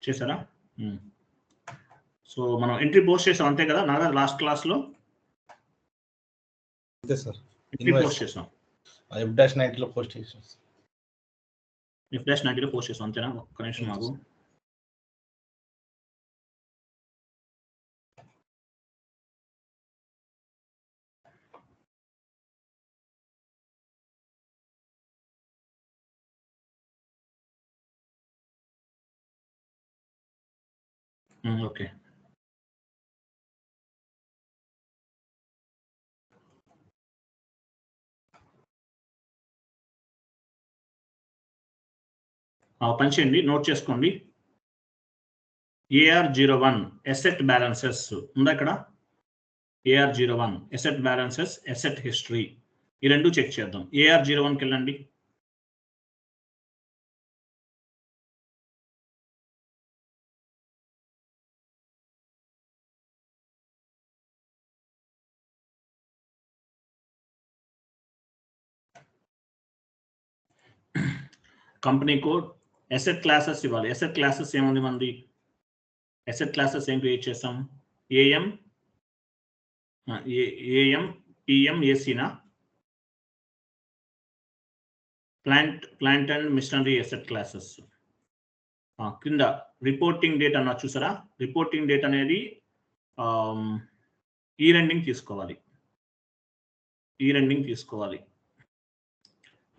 చేశారా? సో మనం entry post చేసాం అంతే కదా నాగా లాస్ట్ క్లాస్లో? అంతే సార్. ఎంట్రీ పోస్ట్ చేసాం. F-90లో పోస్ట్ చేసాం. F-90లో పోస్ట్ చేసాం అంతేనా? ఒక్క నిమిషం మాకు. ఓకే. పని చేయండి, నోట్ చేసుకోండి. AR01 అసెట్ బ్యాలెన్సెస్ ఉందా ఇక్కడ? AR01 asset balances, asset history, ఈ రెండు చెక్ చేద్దాం. AR01కి వెళ్ళండి. కంపెనీ కోడ్, అసెట్ క్లాసెస్ ఇవ్వాలి. అసెట్ క్లాసెస్ ఏముంది మనది? అసెట్ క్లాసెస్ ఏం క్రియేట్ చేస్తాం? AM, PM, ACనా? Plant and machinery asset classes. కింద రిపోర్టింగ్ డేట్ అన్న చూసారా? రిపోర్టింగ్ డేట్ అనేది ఈ రెండింగ్ తీసుకోవాలి.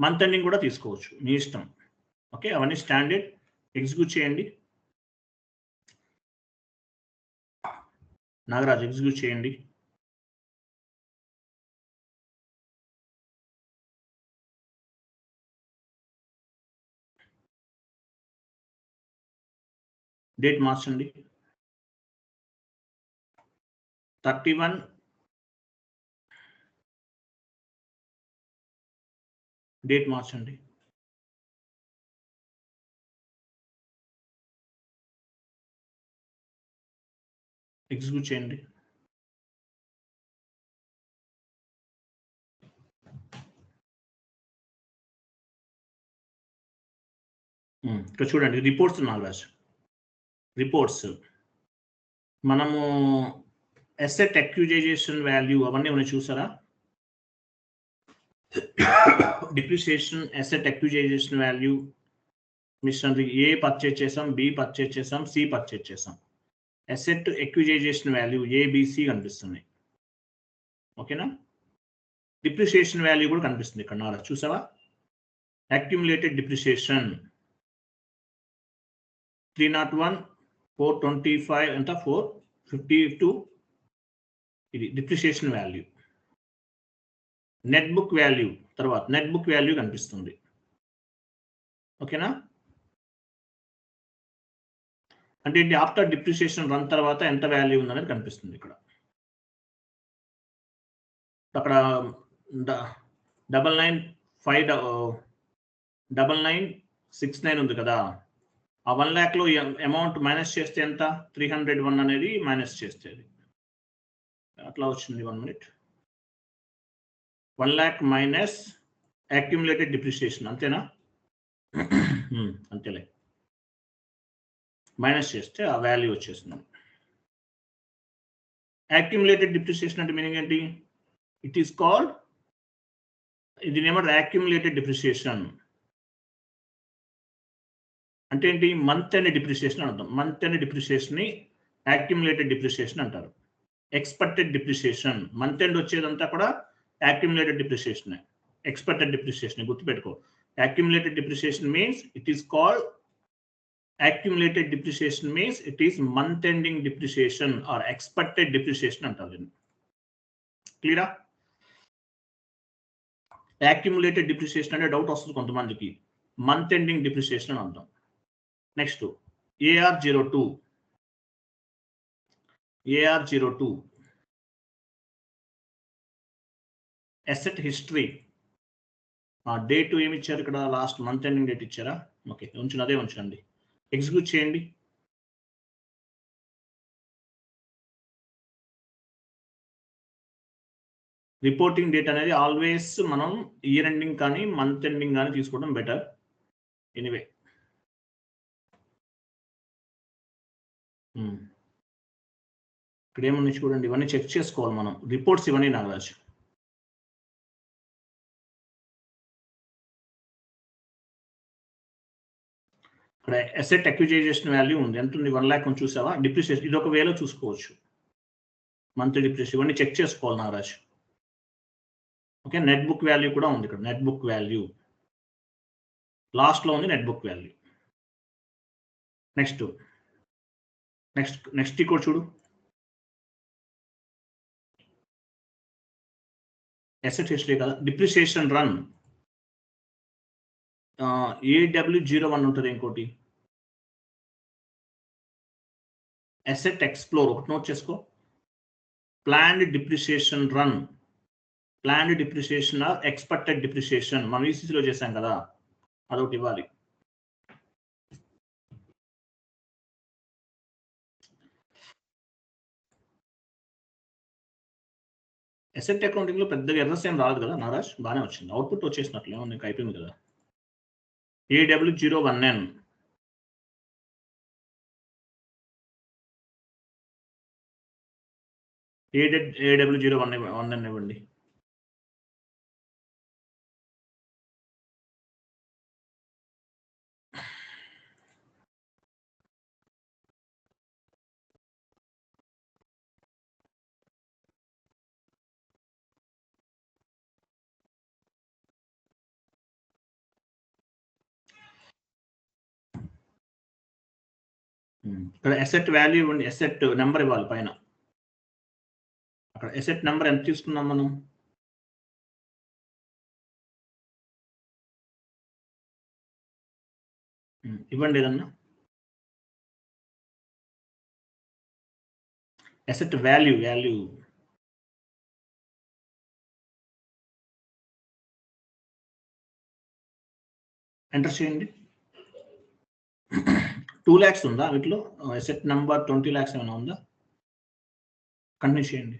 మంత్ ఎండింగ్ కూడా తీసుకోవచ్చు, మీ ఇష్టం. ఓకే, అవన్నీ స్టాండర్డ్. ఎగ్జిక్యూట్ చేయండి. నాగరాజ్ ఎగ్జిక్యూట్ చేయండి. డేట్ మార్చండి. 31 డేట్ మార్చండి. ఎగ్జిక్యూట్ చేయండి. ఇక్కడ చూడండి, రిపోర్ట్స్ నాగరాజ్. రిపోర్ట్స్ మనము అసెట్ అక్యూజైజేషన్ వాల్యూ అవన్నీ ఉన్నాయి చూసారా? డిప్రిసియేషన్, అసెట్ అక్యూజైజేషన్ వాల్యూ, మిషనరీ ఏ పర్చేజ్ చేసాం, బి పర్చేజ్ చేసాం, సి పర్చేజ్ చేసాం. అసెట్ అక్యూజైజేషన్ వాల్యూ ABC కనిపిస్తుంది. ఓకేనా? డిప్రిసియేషన్ వాల్యూ కూడా కనిపిస్తుంది ఇక్కడ నారా, చూసావా? అక్యుములేటెడ్ డిప్రిసియేషన్ 301, 425 ఎంత 452 ఇది depreciation value. Net book value తర్వాత నెట్ బుక్ వాల్యూ కనిపిస్తుంది. ఓకేనా? అంటే ఏంటి? ఆఫ్టర్ డిప్రిసియేషన్ రన్ తర్వాత ఎంత వాల్యూ ఉందనేది కనిపిస్తుంది ఇక్కడ. అక్కడ 99,599,969 ఉంది కదా, ఆ 1 lakh లో అమౌంట్ మైనస్ చేస్తే ఎంత? 301 అనేది మైనస్ చేస్తే అట్లా వచ్చింది. 1 minute. 1 lakh minus accumulated depreciation అంతేనా? అంతేలే, మైనస్ చేస్తే ఆ వాల్యూ వచ్చేస్తుంది. అక్యుములేటెడ్ డిప్రిసియేషన్ అంటే మీనింగ్ ఏంటి? ఇట్ ఈస్ కాల్డ్, ఇది ఏమంటారు? అక్యుములేటెడ్ డిప్రిసియేషన్ అంటే ఏంటి? మంత్ అండ్ డిప్రిసియేషన్ అంటాం. మంత్ అండ్ డిప్రిసియేషన్ ని అక్యుములేటెడ్ డిప్రిసియేషన్ అంటారు. ఎక్స్పెక్టెడ్ డిప్రిసియేషన్ మంత్ ఎండ్ వచ్చేదంతా కూడా అక్యుములేటెడ్ డిప్రిసియేషన్. ఎక్స్పెక్టెడ్ డిప్రిసియేషన్ గుర్తుపెట్టుకో. Accumulated depreciation means it is called accumulated depreciation means it is month ending depreciation or expected depreciation antaru. Clear? Accumulated depreciation ante doubt vastundi kontamandiki. Month ending depreciation ani andam. Next AR02 asset history. Date ఏమి ఇచ్చారు ఇక్కడ? Last month ending date ఇచ్చారా? Okay, ఉంచండి, అదే ఉంచండి. Execute చేయండి. Reporting date అనేది always మనం ఇయర్ ఎండింగ్ కానీ మంత్ ఎండింగ్ కానీ తీసుకోవడం బెటర్. ఎనీవే ఇక్కడ ఏమన్నా చూడండి, ఇవన్నీ చెక్ చేసుకోవాలి మనం. రిపోర్ట్స్ ఇవన్నీ నాగరాజ్. ఇక్కడ అసెట్ అక్విజైజేషన్ వాల్యూ ఉంది, ఎంత ఉంది? 1 lakh ఉంది చూసావా? డిప్రిసియేషన్ ఇది ఒక వేలో చూసుకోవచ్చు. మంత్లీ డిప్రిసియేషన్ ఇవన్నీ చెక్ చేసుకోవాలి Nagaraj. Okay, net book value కూడా ఉంది ఇక్కడ. నెట్ బుక్ వాల్యూ లాస్ట్లో ఉంది, నెట్ బుక్ వాల్యూ. నెక్స్ట్ కూడా చూడు. అసెట్ హిస్టరీ కదా, డిప్రిసియేషన్ రన్ AW01 ఉంటుంది. ఇంకోటి అసెట్ ఎక్స్ప్లోర్ ఒకటి నోట్ చేసుకో. Planned depreciation run, planned depreciation or expected depreciation మనం ఈసీసీలో చేసాం కదా, అదొకటి ఇవ్వాలి. అసెట్ అకౌంటింగ్ లో పెద్దగా ఎర్రర్స్ ఏం రాదు కదా నారాజ్, బాగానే వచ్చింది. అవుట్పుట్ వచ్చేసినట్లే నీకు అయిపోయింది కదా. AW01N AW01N ఇవ్వండి. ఇక్కడ అసెట్ వాల్యూ ఇవ్వండి, అసెట్ నెంబర్ ఇవ్వాలి పైన. అక్కడ అసెట్ నెంబర్ ఎంత తీసుకున్నాం మనం? ఇవ్వండి ఏదన్నా. అసెట్ వాల్యూ ఎంటర్ చేయండి. 2 lakhs ఉందా వీటిలో? అసెట్ నంబర్ 20 lakhs ఏమైనా ఉందా? కంటిన్యూ చేయండి.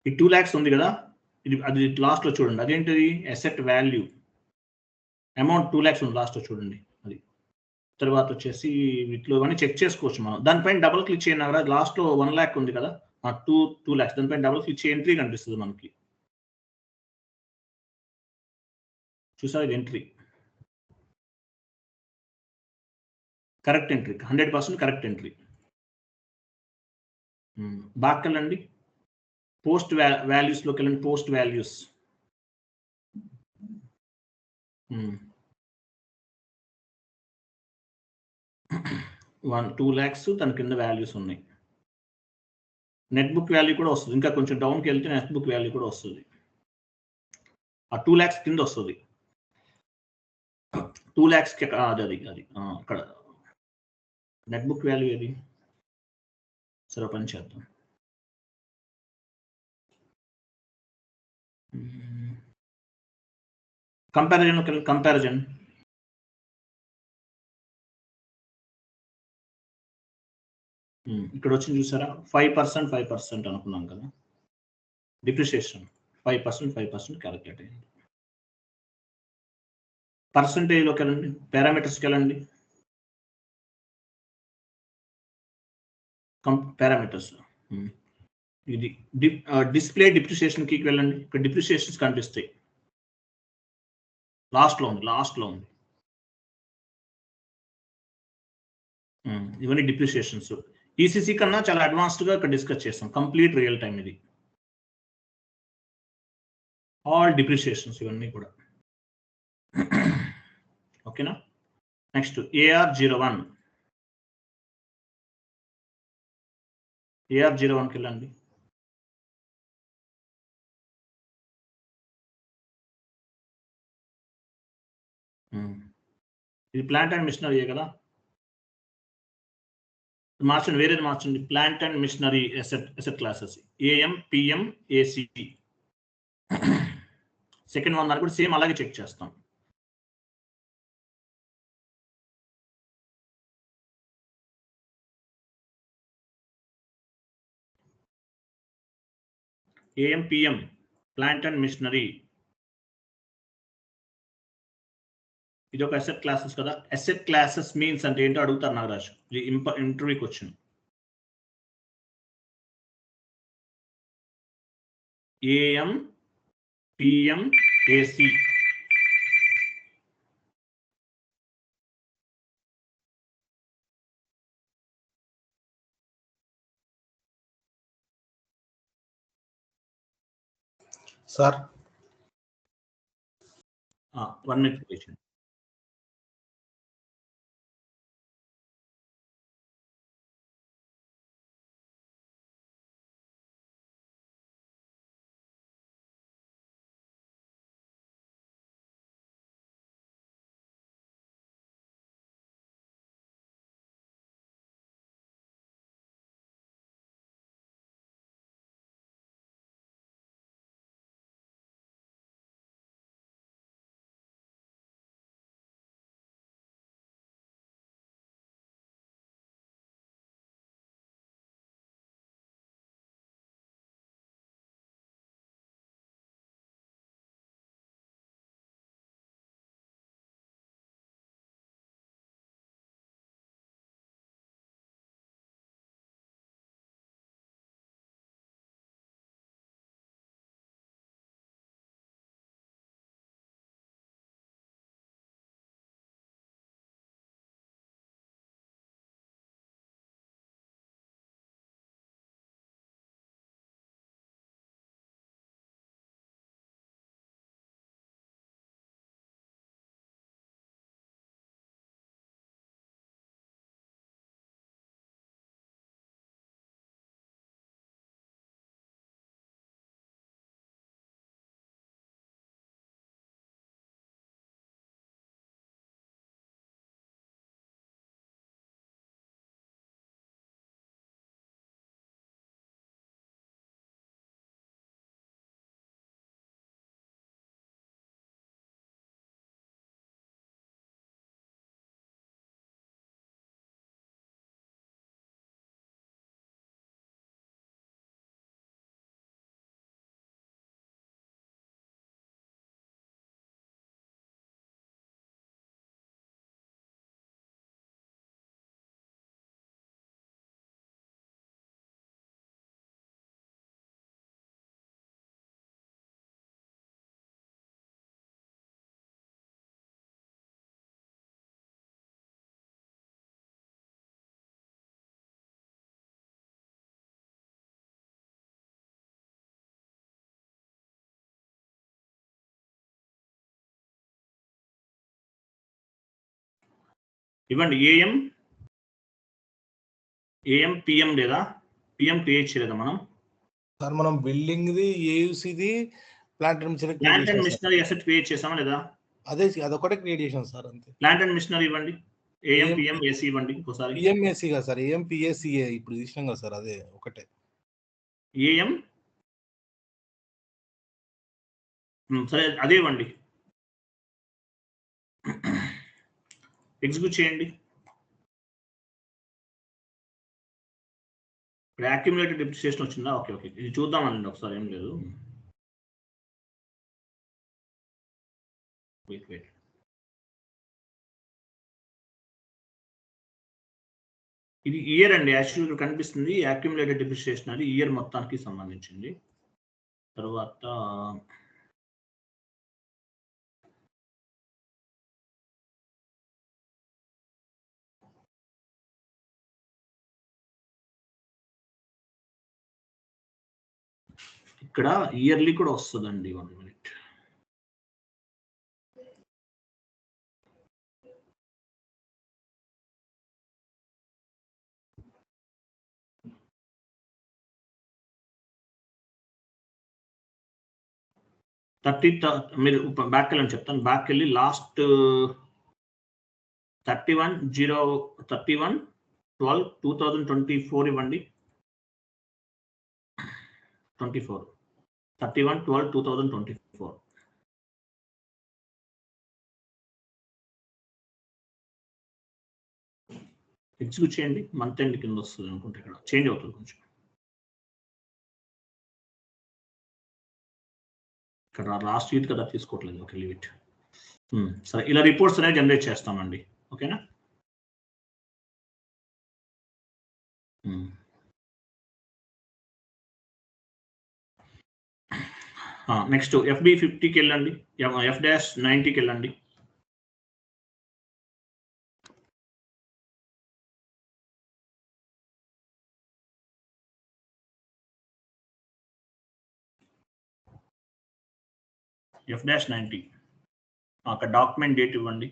ఈ 2 lakhs ఉంది కదా, ఇది అది లాస్ట్లో చూడండి. అదేంటిది? అసెట్ వాల్యూ అమౌంట్ 2 lakhs ఉంది లాస్ట్లో చూడండి. అది తర్వాత వచ్చేసి వీటిలో ఇవన్నీ చెక్ చేసుకోవచ్చు మనం. దానిపైన డబుల్ క్లిక్ చేయండి కదా, లాస్ట్లో 1 lakh ఉంది కదా, 2 lakhs దానిపైన డబుల్ క్లిక్ చేయి, ఎంట్రీ కనిపిస్తుంది మనకి. చూసారు, ఇది entry, correct entry, 100% correct entry. బాగా వెళ్ళండి, పోస్ట్ వాల్యూస్లోకి వెళ్ళండి. పోస్ట్ వాల్యూస్ 2 lakhs, దాని కింద వాల్యూస్ ఉన్నాయి. నెట్ బుక్ వాల్యూ కూడా వస్తుంది. ఇంకా కొంచెం డౌన్కి వెళ్తే నెట్ బుక్ వాల్యూ కూడా వస్తుంది. ఆ 2 lakhs కింద వస్తుంది. 2 lakhs అది అక్కడ నెట్ బుక్ వాల్యూ ఏది? సరే పని చేద్దాం. కంపారిజన్ ఇక్కడ వచ్చింది చూసారా, 5% అనుకున్నాం కదా. డిప్రిసియేషన్ 5% క్యాలిక్యులేట్ అయ్యింది. పర్సంటేజ్లోకి వెళ్ళండి, పారామీటర్స్కి వెళ్ళండి. పారామీటర్స్ ఇది డిస్ప్లే డిప్రిసియేషన్ కి వెళ్ళండి. ఇక్కడ డిప్రిసియేషన్స్ కనిపిస్తాయి, లాస్ట్లో ఉంది. ఇవన్నీ డిప్రిసియేషన్స్. ఈసీసీ కన్నా చాలా అడ్వాన్స్డ్గా ఇక్కడ డిస్కస్ చేస్తాం. కంప్లీట్ రియల్ టైం ఇది. ఆల్ డిప్రిసియేషన్స్ ఇవన్నీ కూడా. ఓకేనా. నెక్స్ట్ AR01కి వెళ్ళండి. ఇది ప్లాంట్ అండ్ మిషనరీ కదా, మార్చండి, వేరేది మార్చండి. Plant and machinery asset classes AM, PM, AC. Second one దాన్ని కూడా సేమ్ అలాగే చెక్ చేస్తాం. AM, PM, plant and machinery. ఇది ఒక అసెట్ క్లాసెస్ కదా. అసెట్ క్లాసెస్ మీన్స్ అంటే ఏంటో అడుగుతారు నాగరాజు, ఇంటర్వ్యూకి వచ్చింది. AM, PM, AC. Sir 1 minute patient. ఇవ్వండి. AM PM లేదా PM క్రియేట్ చేయలేదా మనం? సార్ మనం బిల్డింగ్ ది ఏయుసిది plant and machinery plant and machinery asset create చేసామా లేదా? అదే అదొకటే క్రియేట్ చేసాం సార్ అంతే. ప్లాంట్ అండ్ మిషనరీ ఇవ్వండి. AM PM AC ఇవ్వండి ఇంకోసారి. పిఎంఏసి కదా సార్, AMPACA ఇప్పుడు తీసినాం కదా సార్, అదే ఒకటే. AM సరే అదే ఇవ్వండి. ఎగ్జిక్యూట్ చేయండి. ఇప్పుడు అక్యుములేటెడ్ డిప్రిసియేషన్ వచ్చిందా? ఓకే ఓకే, ఇది చూద్దామండి ఒకసారి. ఏం లేదు, వెయిట్. ఇది ఇయర్ అండి, యాక్చువల్గా కనిపిస్తుంది అక్యుములేటెడ్ డిప్రిసియేషన్ అది ఇయర్ మొత్తానికి సంబంధించింది. తర్వాత ఇక్కడ ఇయర్లీ కూడా వస్తుందండి. 1 minute. మీరు బ్యాక్ వెళ్ళని చెప్తాను. బ్యాక్ వెళ్ళి లాస్ట్ 31/12/2024 ఇవ్వండి. 31/12/2024. ఎగ్జిక్యూట్ చేయండి. మంత్ ఎండ్ కింద వస్తుంది అనుకుంటే, ఇక్కడ చేంజ్ అవుతుంది కొంచెం. ఇక్కడ లాస్ట్ వీక్ కదా తీసుకోవట్లేదు. Okay, leave it. సరే, ఇలా రిపోర్ట్స్ అనేవి జనరేట్ చేస్తామండి. ఓకేనా? నెక్స్ట్ FB 50కి వెళ్ళండి, F-90కి వెళ్ళండి. F-90 అక్కడ డాక్యుమెంట్ డేట్ ఇవ్వండి.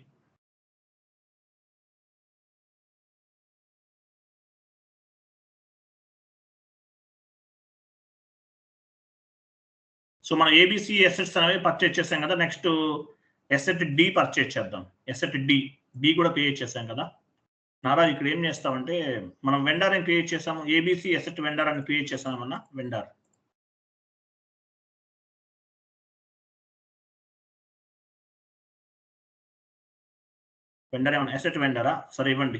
సో మనం ABC అసెట్స్ అనేవి పర్చేజ్ చేసాం కదా. నెక్స్ట్ ఎసెట్ డి పర్చేజ్ చేద్దాం. ఎసెట్ డి కూడా క్రియేట్ చేసాం కదా. నారా ఇక్కడ ఏం చేస్తామంటే మనం వెండర్ అని క్రియేట్ చేసాము. ABC ఎసెట్ వెండర్ అని క్రియేట్ చేసామన్నా. వెండర్ ఏమన్నా ఎసెట్ వెండరా? సరే ఇవ్వండి.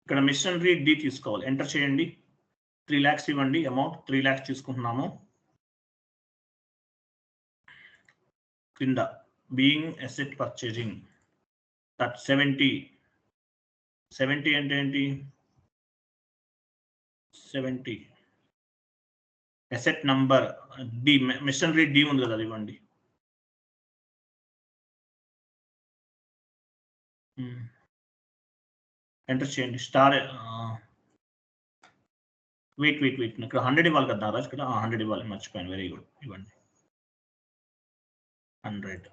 ఇక్కడ మిషనరీ డి తీసుకోవాలి. ఎంటర్ చేయండి. 3 lakhs ఇవ్వండి. అమౌంట్ 3 lakhs తీసుకుంటున్నాము. కింద బీయింగ్ ఎసెట్ పర్చేజింగ్ 70 అంటే ఏంటి? 70 asset number D, machinery D ఉంది కదా, అది ఇవ్వండి. ఎంటర్ చేయండి. స్టార్ వెయిట్ ఇక్కడ 100 ఇవ్వాలి కదా నారాజ్. ఇక్కడ 100 ఇవ్వాలి, మర్చిపోయాను. వెరీ గుడ్, ఇవ్వండి 100.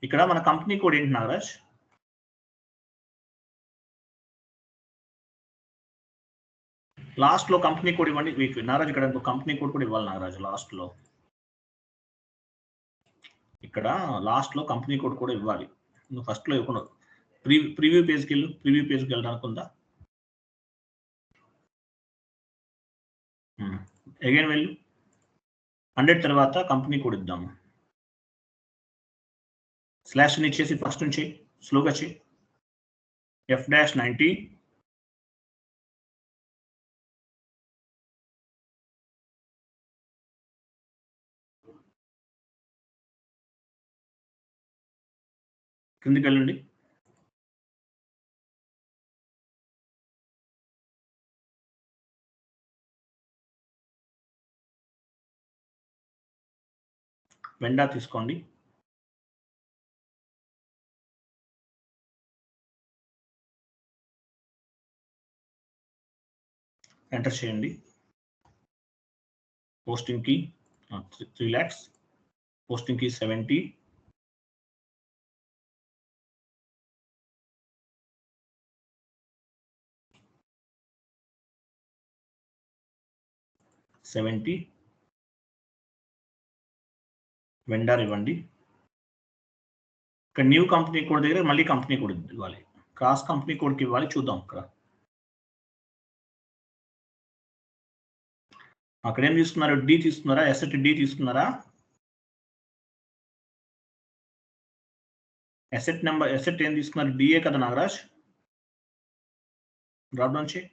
ఇక్కడ మన కంపెనీ కోడ్ ఏంటి నాగరాజ్? లాస్ట్ లో కంపెనీ కోడ్ ఇవ్వండి. నాగరాజ్ ఇక్కడ కంపెనీ కోడ్ కూడా ఇవ్వాలి నాగరాజ్ లాస్ట్ లో. ఇక్కడ లాస్ట్ లో కంపెనీ కోడ్ కూడా ఇవ్వాలి. నువ్వు ఫస్ట్ లో ఇవ్వకుండా ప్రివ్యూ పేజ్కి వెళ్ళు. ప్రివ్యూ పేజ్కి వెళ్ళడానికి ఉందా? అగైన్ వెళ్ళు. 100 తర్వాత కంపెనీ కోడ్ ఇద్దాము. స్లాష్ ని చేసి ఫస్ట్ నుంచి స్లోగా చేయి. F-90 కిందికి వెళ్ళండి. వెండా తీసుకోండి. ఎంటర్ చేయండి. పోస్టింగ్ కి 3 lakhs, పోస్టింగ్ కి 70, వెండర్ ఇవ్వండి. ఇక్కడ న్యూ కంపెనీ కోడ్ దగ్గర మళ్ళీ కంపెనీ కోడ్ ఇవ్వాలి. క్రాస్ కంపెనీ కోడ్కి ఇవ్వాలి. చూద్దాం ఇక్కడ. అక్కడ ఏం తీసుకున్నారు? డి తీసుకున్నారా? ఎసెట్ డి తీసుకున్నారా? ఎసెట్ నెంబర్, ఎసెట్ ఏం తీసుకున్నారు? డిఏ కదా నాగరాజ్. డ్రాప్ డౌన్ చేయి.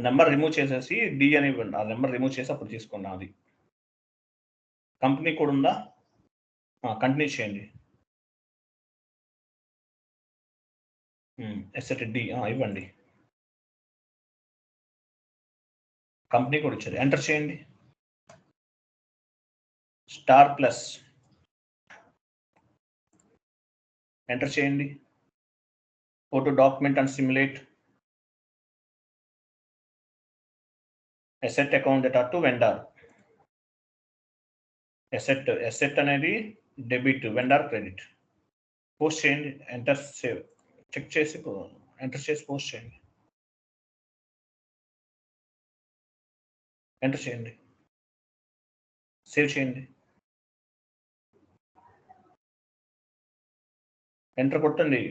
నెంబర్ రిమూవ్ చేసేసి డి అని ఇవ్వండి. ఆ నెంబర్ రిమూవ్ చేసి అప్పుడు తీసుకోండి. అది కంపెనీ కోడ్ ఉందా? కంటిన్యూ చేయండి. ఎసెట్ డి ఇవ్వండి. కంపెనీ కోడ్ ఇచ్చారు. ఎంటర్ చేయండి. స్టార్ ప్లస్ ఎంటర్ చేయండి. Photo document and simulate asset account data to vendor. Asset అనేది డెబిట్, వెండర్ క్రెడిట్. పోస్ట్ చేయండి. ఎంటర్ సేవ్ చెక్ చేసి ఎంటర్ చేసి పోస్ట్ చేయండి. ఎంటర్ చేయండి. సేవ్ చేయండి. ఎంటర్ కొట్టండి.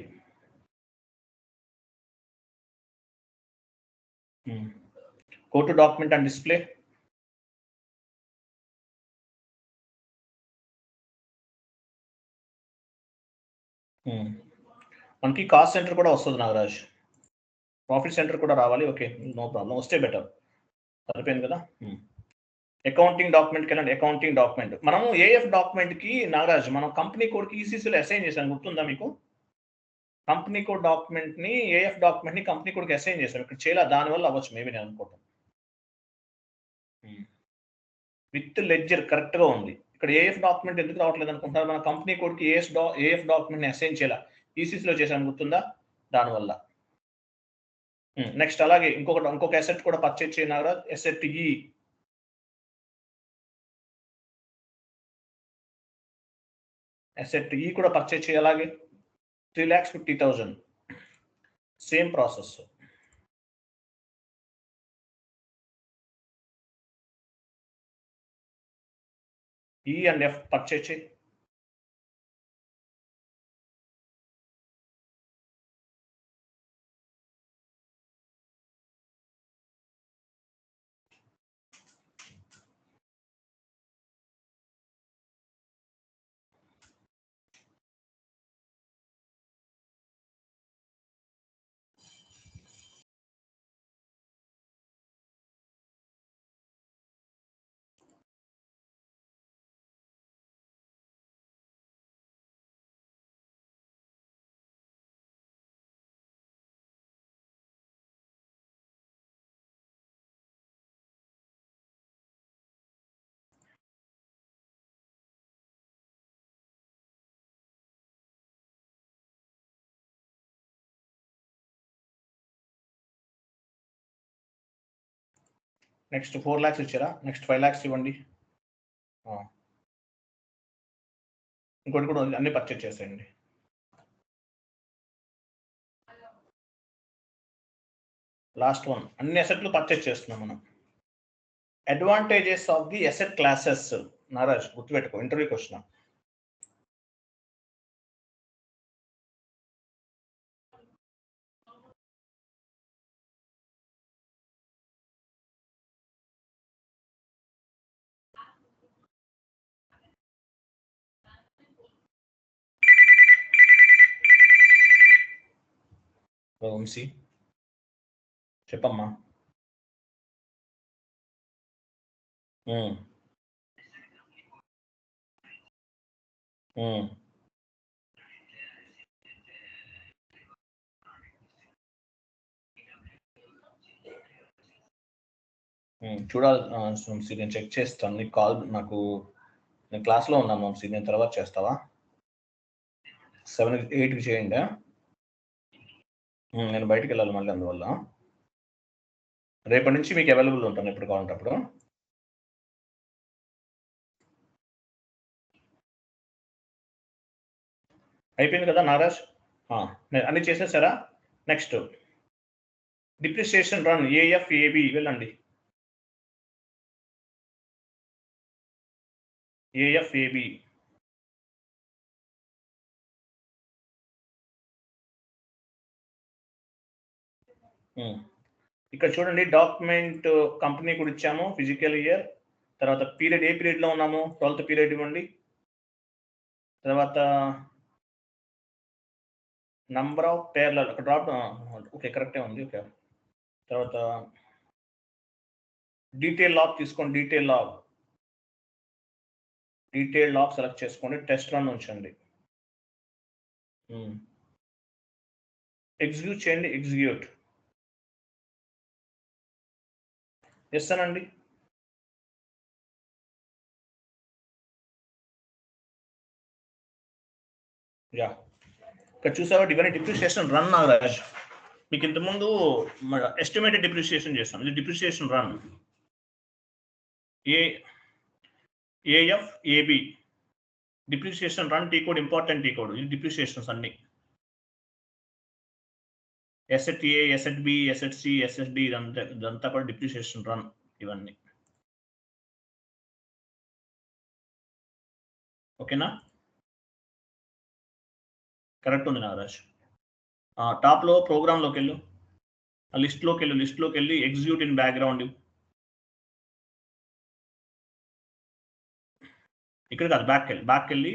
Go to document and display. మనకి కాస్ట్ సెంటర్ కూడా వస్తుంది నాగరాజ్, ప్రాఫిట్ సెంటర్ కూడా రావాలి. ఓకే, నో ప్రాబ్లం, వస్తే బెటర్. సరిపోయింది కదా. అకౌంటింగ్ డాక్యుమెంట్కి వెళ్ళండి. అకౌంటింగ్ డాక్యుమెంట్ మనము ఏఎఫ్ డాక్యుమెంట్కి నాగరాజ్ మనం కంపెనీ కోడ్కి ఈసీసీలో అసైన్ చేసాం, గుర్తుందా మీకు? కంపెనీ కోడ్ డాక్యుమెంట్ని ఏఎఫ్ డాక్యుమెంట్ని కంపెనీ కోడ్కి అసైన్ చేసాం. ఇక్కడ చేయాలి, దానివల్ల అవ్వచ్చు మేబీ, నేను అనుకుంటాను. విత్ లెడ్జర్ కరెక్ట్గా ఉంది. ఇక్కడ ఏఎఫ్ డాక్యుమెంట్ ఎందుకు రావట్లేదు అనుకుంటున్నారు? మన కంపెనీ కోడ్కి ఏఎఫ్ డాక్యుమెంట్ని అసైన్ చేయాలి, ఈసీసీలో చేశాను, గుర్తుందా? దానివల్ల. నెక్స్ట్ అలాగే ఇంకొక అసెట్ కూడా పర్చేజ్ చేయనారా, అసెట్ ఈ. అసెట్ ఈ కూడా పర్చేజ్ చేయాలి, అలాగే 3,50,000. Same process. ఈ అండ్ ఎఫ్ పర్చేజ్ చేయి. నెక్స్ట్ 4 lakhs ఇచ్చారా, నెక్స్ట్ 5 lakhs ఇవ్వండి. ఇంకోటి కూడా అన్ని పర్చేజ్ చేసేయండి. లాస్ట్ వన్, అన్ని అసెట్లు పర్చేజ్ చేస్తున్నాం మనం. Advantages of the asset classes Naraj, గుర్తుపెట్టుకో, ఇంటర్వ్యూ క్వశ్చన్. వంశీ చెప్పమ్మా. చూడాలి వంశీ, నేను చెక్ చేస్తాను. నీకు కాల్, నాకు నేను క్లాస్లో ఉన్నాను వంశీ, నేను తర్వాత చేస్తావా? 7-8కి చేయండి. నేను బయటికి వెళ్ళాలి మళ్ళీ, అందువల్ల రేపటి నుంచి మీకు అవైలబుల్ ఉంటాను ఎప్పుడు కావాలంటే అప్పుడు. అయిపోయింది కదా నారాజ్? అన్ని చేసేసారా? Next depreciation run AF AB వెళ్ళండి. ఏఎఫ్ ఏబి ఇక్కడ చూడండి, డాక్యుమెంట్ కంపెనీ కూడా ఇచ్చాము, ఫిజికల్ ఇయర్, తర్వాత పీరియడ్, ఏ పీరియడ్లో ఉన్నాము, 12th పీరియడ్ ఇవ్వండి. తర్వాత నంబర్ ఆఫ్ పేర్ల డ్రాప్, ఓకే కరెక్టే ఉంది. ఓకే, తర్వాత డీటెయిల్ లాగ్ తీసుకోండి, డీటెయిల్ లాగ్ సెలెక్ట్ చేసుకోండి, టెస్ట్ రన్ ఉంచండి, ఎగ్జిక్యూట్ చేయండి, ఎగ్జిక్యూట్ చేస్తానండి. యా, ఇక్కడ చూసావా, ఇవన్నీ డిప్రిసియేషన్ రన్ నాగరాజ్. మీకు ఇంతకుముందు ఎస్టిమేటెడ్ డిప్రిసియేషన్ చేస్తాం, ఇది depreciation run. AF AB depreciation run, T code important, T code, ఇది డిప్రిసియేషన్స్ అన్ని. Asset A, asset B, asset C, asset D, ఇదంతా కూడా డిప్రిసియేషన్ రన్ ఇవన్నీ. ఓకేనా? కరెక్ట్ ఉంది నాగరాజ్. టాప్లో ప్రోగ్రాంలోకి వెళ్ళు, ఆ లిస్ట్లోకి వెళ్ళి ఎగ్జిక్యూట్ ఇన్ బ్యాక్గ్రౌండ్. ఇక్కడ కాదు, బ్యాక్ వెళ్ళి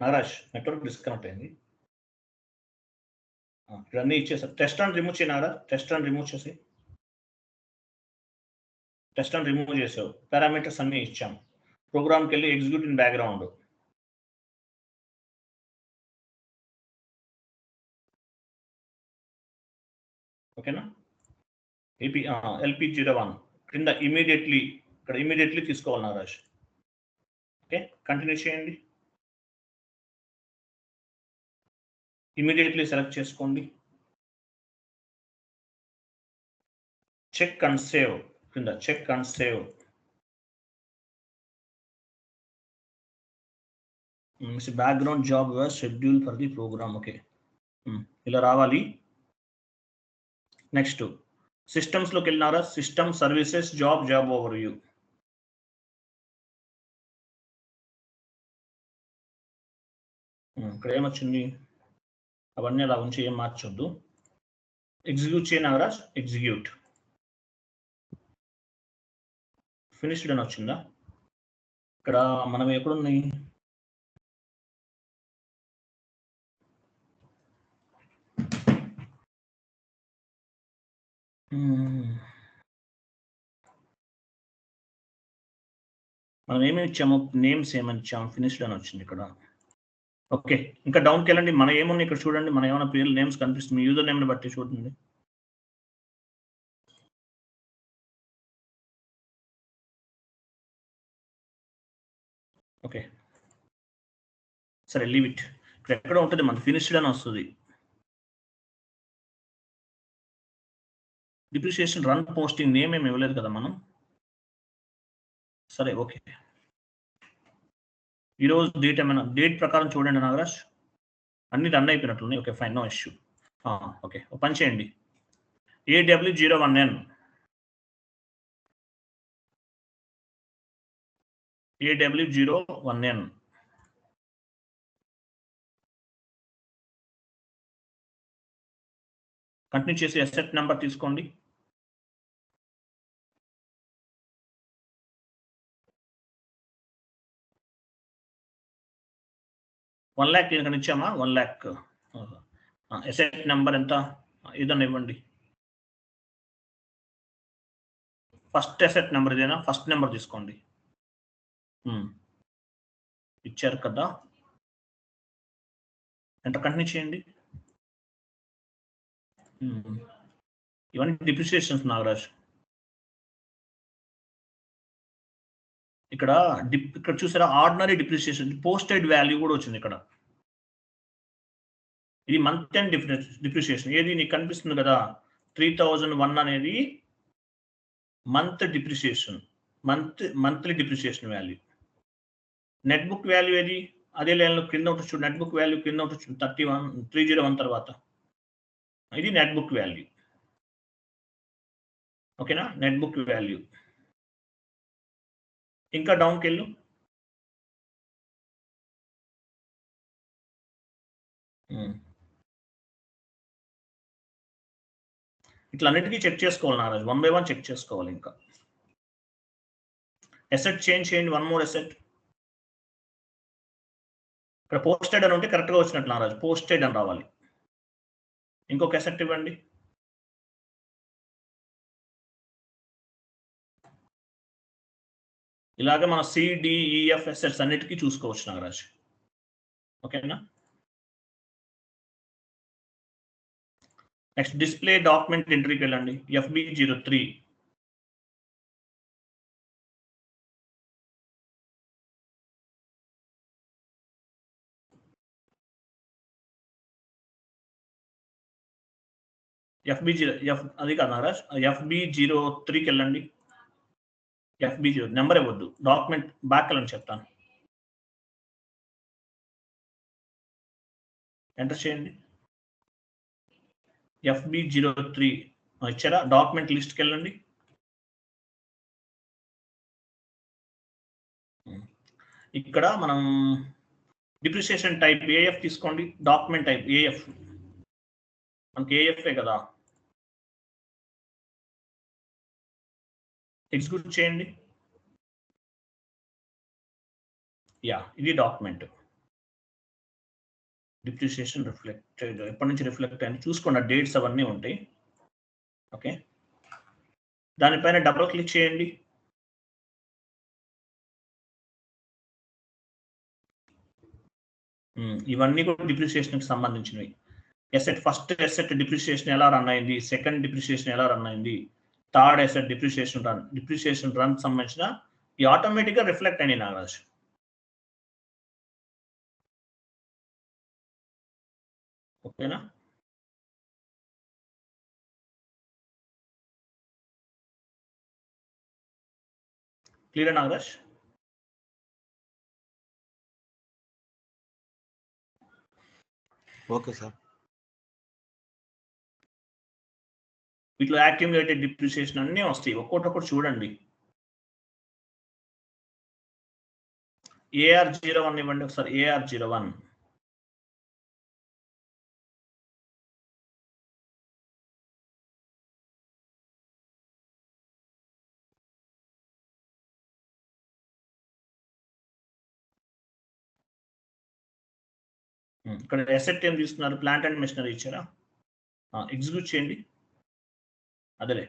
నాగరాజ్ నెట్వర్క్ డిస్కనెక్ట్ అయింది. ఇవన్నీ ఇచ్చేసారు. టెస్ట్ అండ్ రిమూవ్ చేయి నాగరాజ్. టెస్ట్ అండ్ రిమూవ్ చేసావు. పారామీటర్స్ అన్నీ ఇచ్చాం. ప్రోగ్రామ్కి వెళ్ళి ఎగ్జిక్యూట్ ఇన్ బ్యాక్గ్రౌండ్. ఓకేనా? LP01 కింద ఇమీడియట్లీ తీసుకోవాలి నాగరాజ్. ఓకే, కంటిన్యూ చేయండి. ఇమీడియట్లీ సెలెక్ట్ చేసుకోండి. చెక్ అండ్ సేవ్ కింద check and save. Background job was schedule for the program. ఓకే, ఇలా రావాలి. నెక్స్ట్ సిస్టమ్స్లోకి వెళ్ళినారా? System services job overview. ఇక్కడ ఏమొచ్చింది? అవన్నీ అలా ఉంచి ఏం మార్చొద్దు. ఎగ్జిక్యూట్ చేయనారా? ఎగ్జిక్యూట్. ఫినిష్డ్ అని వచ్చిందా? ఇక్కడ మనం ఎక్కడున్నాయి? మనం ఏమేమి ఇచ్చాము? నేమ్స్ ఏమని ఇచ్చాము? ఫినిష్డ్ అని వచ్చింది ఇక్కడ. ఓకే, ఇంకా డౌన్కి వెళ్ళండి. మనం ఏమున్నాయి ఇక్కడ చూడండి. మనం ఏమైనా పేర్లు నేమ్స్ కనిపిస్తుంది. యూజర్ నేమ్ని బట్టి చూడండి. ఓకే, సరే లీవ్ ఇట్. ఇక్కడ ఎక్కడ ఉంటుంది? మన ఫినిష్డ్ అని వస్తుంది. డిప్రిషియేషన్ రన్ పోస్టింగ్ నేమ్ ఏమి ఇవ్వలేదు కదా మనం. సరే ఓకే, ఈరోజు డేట్ ఏమైనా డేట్ ప్రకారం చూడండి నాగరాజ్. అన్ని రన్ అయిపోయినట్లున్నాయి. Okay fine, no issue. Okay, పని చేయండి. AW01N కంటిన్యూ చేసి అసెట్ నెంబర్ తీసుకోండి. $1 lakh ఇక్కడ ఇచ్చామా? 1 lakh. అసెట్ నెంబర్ ఎంత? ఇదన్నా ఇవ్వండి. ఫస్ట్ అసెట్ నెంబర్ ఇదేనా? ఫస్ట్ నెంబర్ తీసుకోండి. ఇచ్చారు కదా, ఎంత కంటిన్యూ చేయండి. ఇవన్నీ డిప్రిసియేషన్స్ నాగరాజ్. ఇక్కడ చూసారా? ఆర్డినరీ డిప్రిసియేషన్, పోస్టెడ్ వాల్యూ కూడా వచ్చింది ఇక్కడ. ఇది మంత్ ఎండ్ డిప్రిసియేషన్. ఏది నీకు కనిపిస్తుంది కదా? 3001 అనేది month depreciation, monthly depreciation value. Net book value ఏది? అదే లైన్లో కింద ఉంటుంది చూడు. నెట్ బుక్ వాల్యూ కింద ఉంటుంది చూడు. 301 తర్వాత ఇది నెట్ బుక్ వాల్యూ. ఓకేనా? Net book value. ఇంకా డౌన్కి వెళ్ళు. ఇట్లా అన్నిటికీ చెక్ చేసుకోవాలి నారాజ్, 1 by 1 చెక్ చేసుకోవాలి. ఇంకా ఎసెట్ చేంజ్ చేయండి, 1 more ఎసెట్. ఇక్కడ పోస్టెడ్ అని ఉంటే కరెక్ట్గా వచ్చినట్టు నారాజ్, పోస్టెడ్ అని రావాలి. ఇంకొక ఎసెట్ ఇవ్వండి. ఇలాగే మన సిడిఈఎఫ్ ఎసెట్స్ అన్నిటికీ చూసుకోవచ్చు నాగరాజ్. ఓకేనా? నెక్స్ట్ డిస్ప్లే డాక్యుమెంట్ ఎంట్రీకి వెళ్ళండి, FB03. అది కాదు నాగరాజ్, FB03కి వెళ్ళండి. FB0 నెంబర్ ఇవ్వద్దు, డాక్యుమెంట్ బ్యాక్ వెళ్ళని చెప్తాను. ఎంటర్ చేయండి. FB03 ఇచ్చారా? డాక్యుమెంట్ లిస్ట్కి వెళ్ళండి. ఇక్కడ మనం డిప్రిసియేషన్ టైప్ AF తీసుకోండి, డాక్యుమెంట్ టైప్ AF. మనకి AFఏ కదా. ఎగ్జిక్యూట్ చేయండి. ఇది డాక్యుమెంట్. డిప్రిసియేషన్ రిఫ్లెక్టెడ్, ఎప్పటి నుంచి రిఫ్లెక్ట్ అయింది చూసుకోండి, డేట్స్ అవన్నీ ఉంటాయి. ఓకే, దానిపైన డబుల్ క్లిక్ చేయండి. ఇవన్నీ కూడా డిప్రిసియేషన్కి సంబంధించినవి. ఫస్ట్ ఎసెట్ డిప్రిసియేషన్ ఎలా రన్ అయింది, సెకండ్ డిప్రిసియేషన్ ఎలా రన్ అయింది, థర్డ్ ఎసెట్ డిప్రిసియేషన్ రన్ సంబంధించిన ఈ ఆటోమేటిక్గా రిఫ్లెక్ట్ అయినాయి నాగరాజ్. ఓకేనా? క్లియర్ నాగరాజ్? Okay sir. వీటిలో యాక్యుములేటెడ్ డిప్రిసియేషన్ అన్నీ వస్తాయి, ఒక్కొక్కటి చూడండి. AR01 ఇవ్వండి ఒకసారి, AR01. ఇక్కడ ఎసెట్ ఏం తీసుకున్నారు, ప్లాంట్ అండ్ మెషినరీ ఇచ్చారా? ఎగ్జిక్యూట్ చేయండి. అదేలే,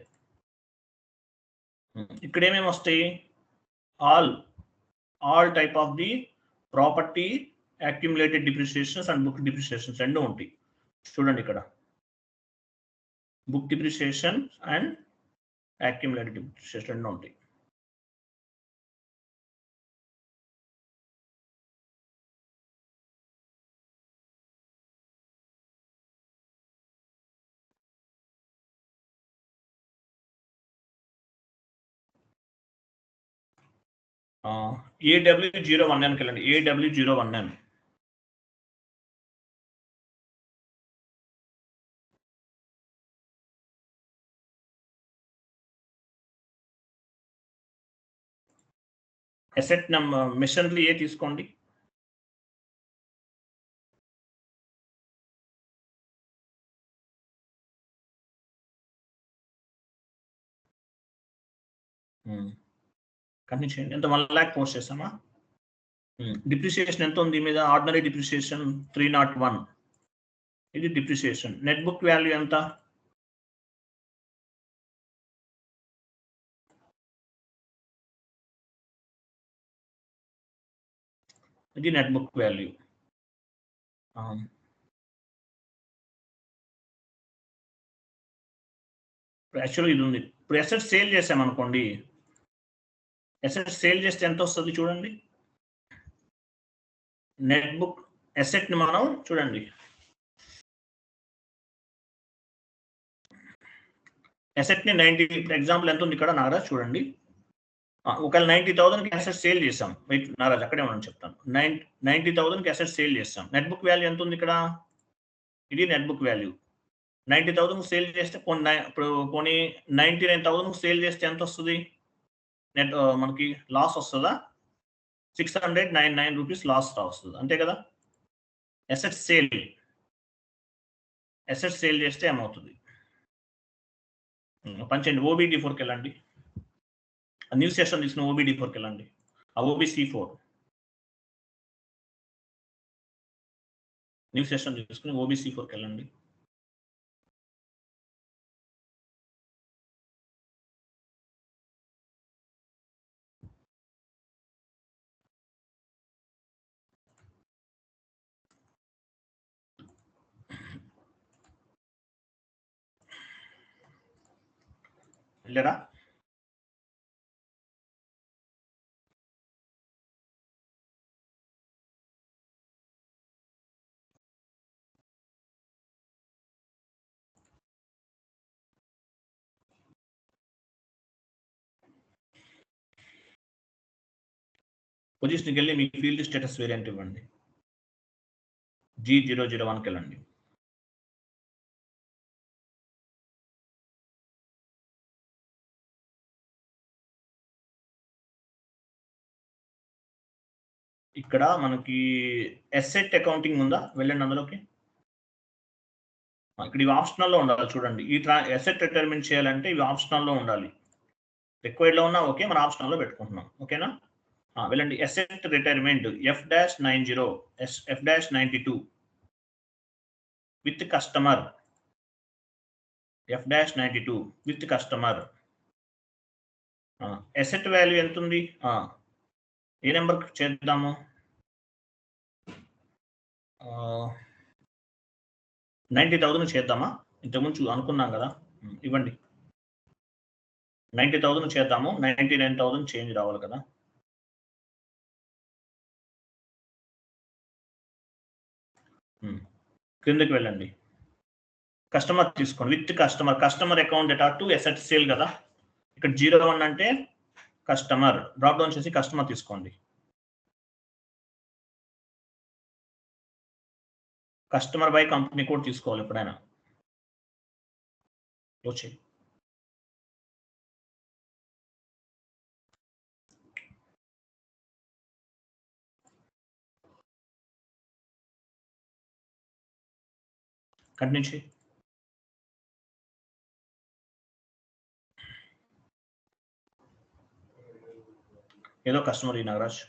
ఇక్కడ ఏమేమి వస్తాయి, all type of the property accumulated depreciations and book depreciations రెండు ఉంటాయి. చూడండి ఇక్కడ book depreciation and accumulated depreciation రెండు ఉంటాయి. AW01N కి వెళ్ళండి, AW01N. ఎసెట్ నెంబర్ మిషనరీ ఏ తీసుకోండి. కంటిన్యూ చేయండి. ఎంత 1 lakh పోస్ట్ చేస్తామా? డిప్రిసియేషన్ ఎంత ఉంది మీద? ఆర్డినరీ డిప్రిసియేషన్ 301, ఇది డిప్రిసియేషన్. నెట్ బుక్ వాల్యూ ఎంత? ఇది నెట్ బుక్ వాల్యూ. యాక్చువల్గా ఇది ఉంది. ఇప్పుడు ఎసెట్ సేల్ చేసామనుకోండి, ఎసెట్ సేల్ చేస్తే ఎంత వస్తుంది చూడండి. నెట్ బుక్ ఎసెట్ని మనం చూడండి, ఎసెట్ని 90, ఇప్పుడు ఎగ్జాంపుల్ ఎంత ఉంది ఇక్కడ నాగరాజ్ చూడండి. ఒకవేళ 90,000కి అసెట్ సేల్ చేసాం, వెయిట్ నాగరాజ్ అక్కడే మనం చెప్తాను. 90,000కి అసెట్ సేల్ చేస్తాం. నెట్ బుక్ వాల్యూ ఎంత ఉంది ఇక్కడ? ఇది నెట్ బుక్ వాల్యూ. 90,000 సేల్ చేస్తే ఇప్పుడు పోనీ 99,000 సేల్ చేస్తే ఎంత వస్తుంది? నెట్ మనకి లాస్ వస్తుందా? 699 రూపీస్ లాస్ వస్తుంది, అంతే కదా. ఎసెట్ సేల్ అసెట్ సేల్ చేస్తే ఏమవుతుంది పంచండి. OBD4కి వెళ్ళండి. న్యూ సెషన్ తీసుకుని OBD4కి వెళ్ళండి. ఆ OBC4 న్యూ సెషన్ తీసుకుని OBC4కి వెళ్ళండి. వెళ్ళారా? పొజిషన్కి వెళ్ళి మీ ఫీల్డ్ స్టేటస్ వేరియంట్ ఇవ్వండి. G001కి వెళ్ళండి. ఇక్కడ మనకి అసెట్ అకౌంటింగ్ ఉందా? వెళ్ళండి అందులోకి. ఇక్కడ ఇవి ఆప్షనల్లో ఉండాలి చూడండి. ఈ అసెట్ రిటైర్మెంట్ చేయాలంటే ఇవి ఆప్షనల్లో ఉండాలి. రిక్వైర్డ్లో ఉన్నా ఓకే, మన ఆప్షనల్లో పెట్టుకుంటున్నాం. ఓకేనా? వెళ్ళండి. Asset retirement F-90 F-92 with customer. F-92 with customer. Asset value ఎంత ఉంది? ఏ నెంబర్ చేద్దాము? 90,000 చేద్దామా? ఇంతకుముందు అనుకున్నాం కదా. ఇవ్వండి. 90,000 చేద్దాము. 99,000 చేంజ్ రావాలి కదా. క్రిందకి వెళ్ళండి. కస్టమర్ తీసుకోండి. With customer account data to asset sale కదా. ఇక్కడ 01 అంటే కస్టమర్. డ్రాప్ డౌన్ చేసి కస్టమర్ తీసుకోండి. కస్టమర్ బై కంపెనీ కోడ్ తీసుకోవాలి ఎప్పుడైనా. వచ్చి కంటిన్యూ చేయి. ఏదో కస్టమర్ ఈ నాగరాజ్.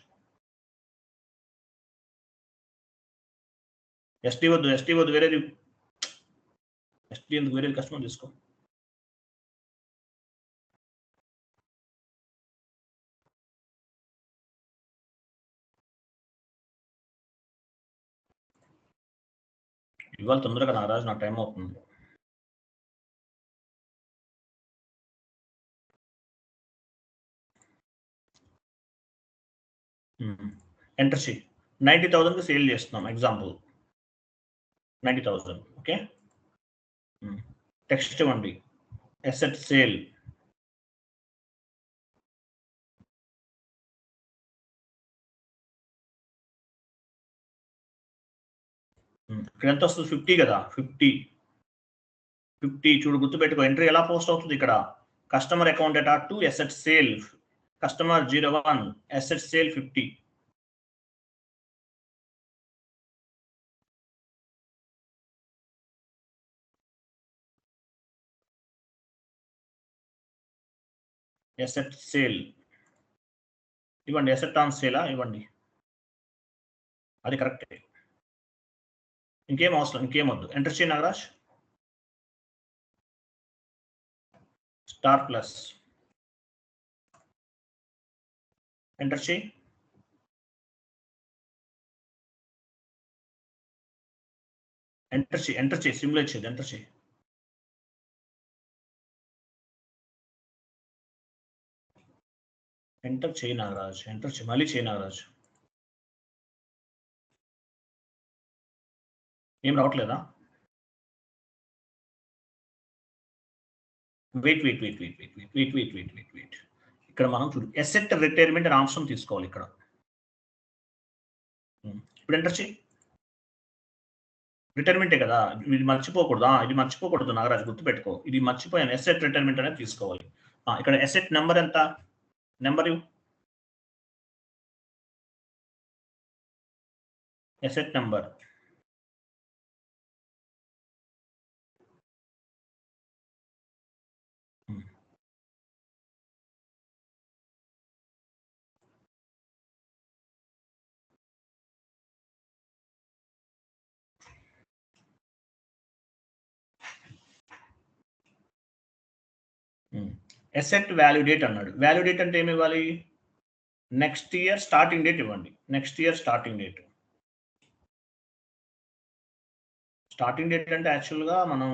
ఎస్టీ వద్దు వేరేది. ఎస్టీ ఎందుకు? వేరేది కస్టమర్ తీసుకో. ఇవాళ తొందరగా నాగరాజ్, నాకు టైం అవుతుంది. ఎంటర్ చేయి. 90,000కి సేల్ చేస్తున్నాం. ఎగ్జాంపుల్ 90,000. ఓకే. టెక్స్ట్ ఇవ్వండి. Asset sale. ఇక్కడ ఎంత వస్తుంది? 50 కదా. 50 చూడు, గుర్తుపెట్టుకో. ఎంట్రీ ఎలా పోస్ట్ అవుతుంది? ఇక్కడ customer account data to asset sale. Customer 01 asset sale 50. Asset sale ఇవ్వండి. అసెట్ ఆన్ సేలా ఇవ్వండి. అది కరెక్టే. ఇంకేం అవసరం, ఇంకేం వద్దు. ఎంటర్ చేయి నాగరాజ్. $+. ఎంటర్ చేయి. ఎంటర్ చేయి. సిమ్యులేట్ చేయదు. ఎంటర్ చేయి. ఎంటర్ చేయి నాగరాజ్. ఎంటర్ చేయి. మళ్ళీ చేయి నాగరాజ్. ఏం రావట్లేదా? వెయిట్. ఇక్కడ మనం చూడు, అసెట్ రిటైర్మెంట్ అనే ఆప్షన్ తీసుకోవాలి ఇక్కడ. ఇప్పుడు ఎంటర్ చేయి. రిటైర్మెంటే కదా. ఇది మర్చిపోకూడదా? ఇది మర్చిపోకూడదు నాగరాజ్, గుర్తుపెట్టుకో. ఇది మర్చిపోయాను. అసెట్ రిటైర్మెంట్ అనేది తీసుకోవాలి. ఇక్కడ అసెట్ నెంబర్ ఎంత? Number asset number asset value date అన్నాడు. వాల్యూ డేట్ అంటే ఏమి ఇవ్వాలి? నెక్స్ట్ ఇయర్ స్టార్టింగ్ డేట్ ఇవ్వండి. Next year starting date. Starting date అంటే యాక్చువల్గా మనం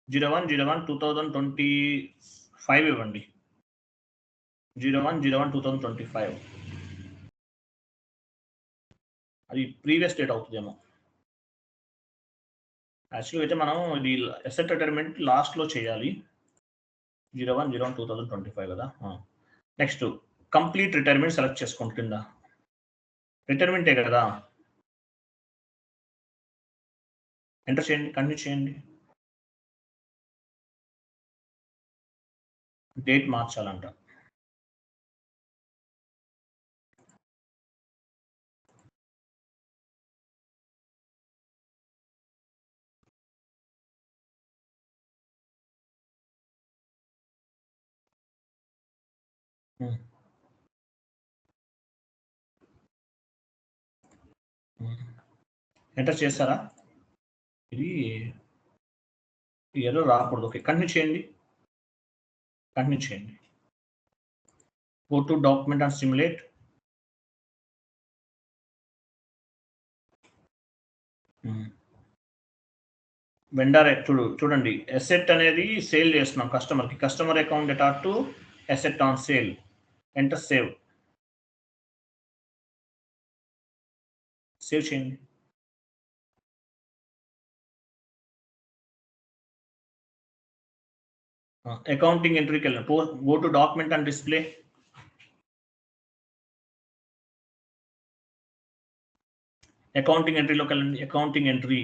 01/01/2025 ఇవ్వండి. 01/01/2025 అది ప్రీవియస్ డేట్ అవుతుందేమో. యాక్చువల్గా అయితే మనం ఇది అసెట్ రిటైర్మెంట్ లాస్ట్లో చేయాలి. 01/01/2025 కదా. నెక్స్ట్ కంప్లీట్ రిటైర్మెంట్ సెలెక్ట్ చేసుకోండి. కింద రిటైర్మెంటే కదా, ఎంటర్ చేయండి, కంటిన్యూ చేయండి. డేట్ మార్చాలంట. ఎంటర్ చేస్తారా? ఇది ఎర్రర్ రాకూడదు. ఓకే, కంటిన్యూ చేయండి, కంటిన్యూ చేయండి. Go to document and simulate. Vendor చూడండి, అసెట్ అనేది సేల్ చేస్తున్నాం కస్టమర్కి. Customer account data to asset on sale. Enter save. Save చేయండి. అకౌంటింగ్ ఎంట్రీకి వెళ్ళండి. Go to document and display. Accounting ఎంట్రీలోకి వెళ్ళండి. Accounting entry.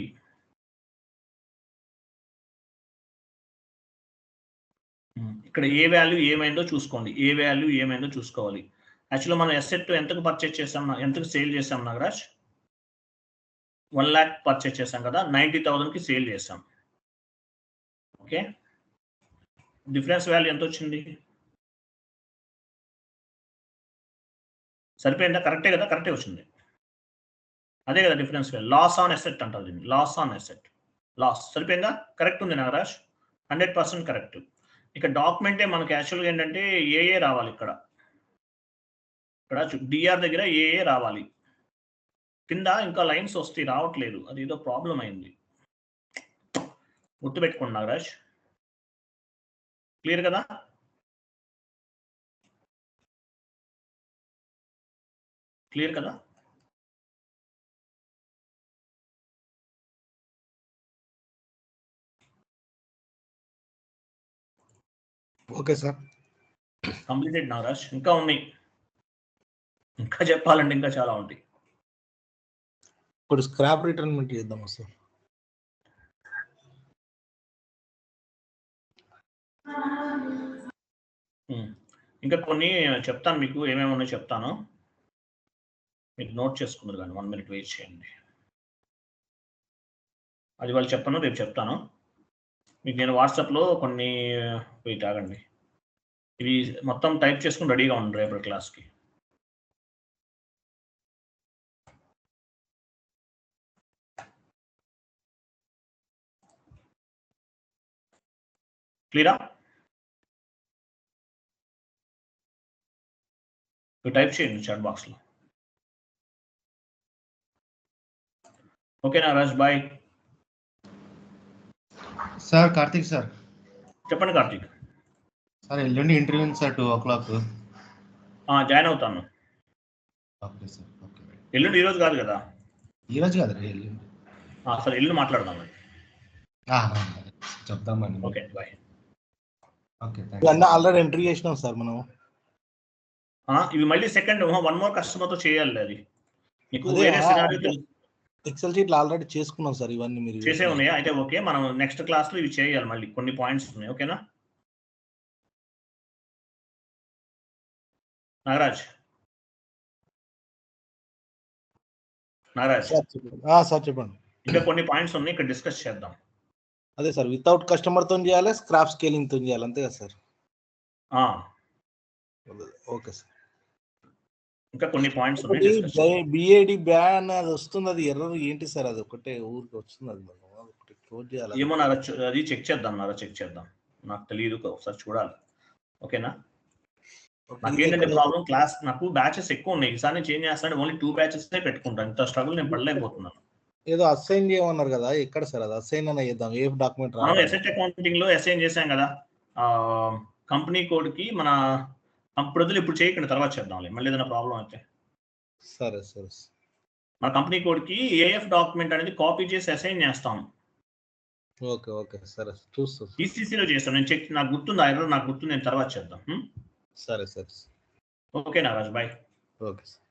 ఇక్కడ ఏ వాల్యూ ఏమైందో చూసుకోండి. ఏ వాల్యూ ఏమైందో చూసుకోవాలి. యాక్చువల్గా మనం అసెట్ ఎంతకు పర్చేస్ చేసాం, ఎంతకు సేల్ చేసాం నాగరాజ్? 1 lakh పర్చేస్ చేసాం కదా, 90,000కి సేల్ చేసాం. ఓకే, డిఫరెన్స్ వాల్యూ ఎంత వచ్చింది? సరిపోయిందా? కరెక్టే కదా, కరెక్టే వచ్చింది. అదే కదా difference value. Loss on asset అంటారు దీన్ని, లాస్ ఆన్ అసెట్. లాస్ సరిపోయిందా? కరెక్ట్ ఉంది నాగరాజ్, 100% కరెక్ట్. ఇక డాక్యుమెంటే మనకి యాక్చువల్గా ఏంటంటే ఏఏ రావాలి. ఇక్కడ డిఆర్ దగ్గర ఏఏ రావాలి. కింద ఇంకా లైన్స్ వస్తాయి, రావట్లేదు. అది ఏదో ప్రాబ్లం అయింది, గుర్తుపెట్టుకోండి నాగరాజ్. క్లియర్ కదా? క్లియర్ కదా? Okay sir, completed Nagaraj. ఇంకా ఉన్నాయి, ఇంకా చెప్పాలంటే ఇంకా చాలా ఉంటాయి. ఇప్పుడు స్క్రాప్ రిటైర్మెంట్ చేద్దాం సార్. ఇంకా కొన్ని చెప్తాను మీకు, ఏమేమి ఉన్నాయో చెప్తాను, మీకు నోట్ చేసుకున్నారు కానీ 1 minute వెయిట్ చేయండి. అది వాళ్ళు చెప్పను, రేపు చెప్తాను మీకు. నేను వాట్సాప్లో కొన్ని వెయిట్ ఆగండి, ఇవి మొత్తం టైప్ చేసుకుని రెడీగా ఉండండి రేపటి క్లాస్కి. క్లియరా? టైప్ చేయండి చాట్ బాక్స్లో. ఓకేనా Raj? Bye sir. Karthik sir. చెప్పండి కార్తిక్. సార్ ఎల్లుండి ఇంటర్వ్యూ ఉంది సార్, 2 o'clock. జాయిన్ అవుతాను. Okay sir. ఓకే, ఎల్లుండి ఈరోజు కాదు కదా? ఈరోజు కాదు, ఎల్లుండి. సరే, ఎల్లుండి మాట్లాడదాం. చెప్దామండి. Okay, bye. ఓకే, ఇవన్నీ ఆల్రెడీ ఎంట్రీ చేసినాం సార్ మనం. ఇవి మళ్ళీ సెకండ్ 1 more కస్టమర్తో చేయాలి. అది మీకు అదే, వేరే సినారియో ఎక్సెల్ షీట్లు ఆల్రెడీ చేసుకున్నాం సార్. ఇవన్నీ మీరు చేసే ఉన్నాయా? అయితే ఓకే, మనం నెక్స్ట్ క్లాస్లో ఇవి చేయాలి. మళ్ళీ కొన్ని పాయింట్స్ ఉన్నాయి. ఓకేనా నాగరాజ్? నాగరాజ్ సార్ చెప్పండి. ఇంకా కొన్ని పాయింట్స్ ఉన్నాయి, ఇక్కడ డిస్కస్ చేద్దాం. అదే సార్, వితౌట్ కస్టమర్ తో చేయాలి, స్క్రాప్ స్కేలింగ్ తో చేయాలి, అంతే కదా సార్? Okay sir. ఇంకా కొన్ని పాయింట్స్ ఉన్నాయి. బిఏడి బ్యాన్ అది వస్తుంది, అది ఎర్రర్ ఏంటి సార్? అది ఒకటే ఊరికి వస్తుంది, అది మనం ఒకటి క్లోజ్ చేయాలి. ఏమో నాగరాజ్, అది చెక్ చేద్దాం. నాగరాజ్ చెక్ చేద్దాం. నాకు తెలియదు, ఒకసారి చూడాలి. ఓకేనా? Okay, నాకేంటంటే ఇక్కడ ప్రాబ్లం క్లాస్ నాకు బ్యాచెస్ ఎక్కువ ఉన్నాయి. ఈసారి నేను చేంజ్ చేస్తాను, ఓన్లీ 2 బ్యాచెస్ పెట్టుకుంటాను. ఇంత స్ట్రగుల్ నేను పడలేకపోతున్నాను. ఏదో అసైన్ చేయమన్నారు కదా, ఎక్కడ సార్ అది? అసైన్ అన్న చేద్దాం, ఏ డాక్యుమెంట్ మనం రావాలి? అసెట్ అకౌంటింగ్ లో అసైన్ చేసాం కదా, కంపెనీ కోడ్ కి మన ప్రజలు ఇప్పుడు చేయకండి, తర్వాత చేద్దాంలే, మళ్ళీ ఏదైనా ప్రాబ్లం అయితే. సరే సరే మన కంపెనీ కోడ్ కి ఏఎఫ్ డాక్యుమెంట్ అనేది కాపీ చేసి అసైన్ చేస్తాం. ఓకే ఓకే సరే చూస్తా. ఈసీసీలో చేస్తాం, నేను చెక్, నాకు గుర్తుంది, ఆ ఎర్రర్ నాకు గుర్తుంది, నేను తర్వాత చేద్దాం. సరే సరే ఓకే నారాజ్, బాయ్. Okay sir.